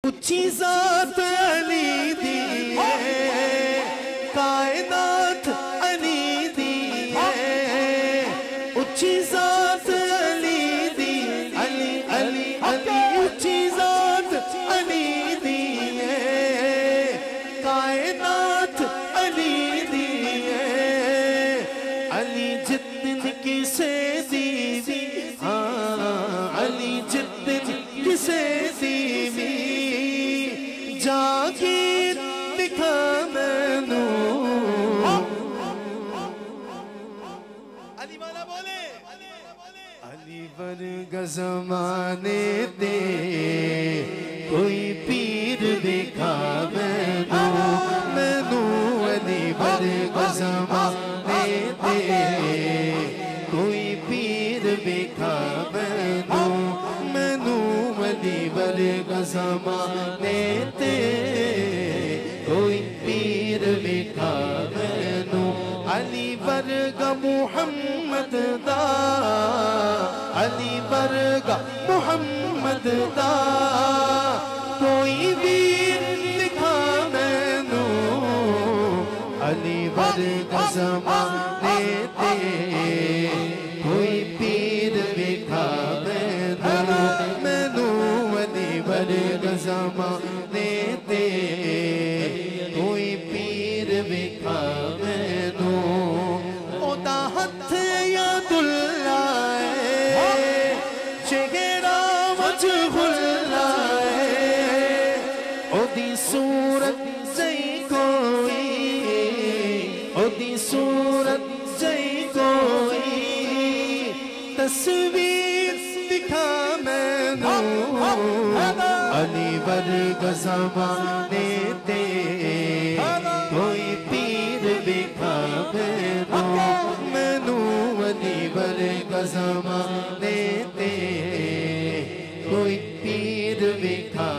उच्ची ज़ात अली दी है, कायनात अली दी है। उच्ची ज़ात अली दी, अली अली अली, उच्ची ज़ात अली दी है, कायनात अली दी है। अली जितन किसे दीवी, हाँ अली जितन किसे दीवी, जागीर लिखा मैनू। अली वाला बोले, अली वर्गा ज़माने दे कोई पीर दिखा मैनू, मैनू अली वर्गा ज़माने दे कोई पीर दिखा मैनू, मैनू अली वर्गा ज़माने दे कोई पीर दिखा मैनू। अली वर्गा मुहम्मद दा, अली वर्गा मुहम्मद दा कोई वीर दिखा मैनू, अली वर्गा ज़माने दे कोई पीर दिखा मैनू, मैनू अली वर्गा ज़माने दे कोई पीर दिखा मैनू। ओदा हथ यादुल्ला है, चेहरा मजहुल्ला है, ओदी सूरत जई कोई, ओदी सूरत जई कोई, तस्वीर दिखा मैनू, अली वर्गा ज़माने दे कोई पीर दिखा मैनू, मैनू अली वर्गा ज़माने दे कोई पीर दिखा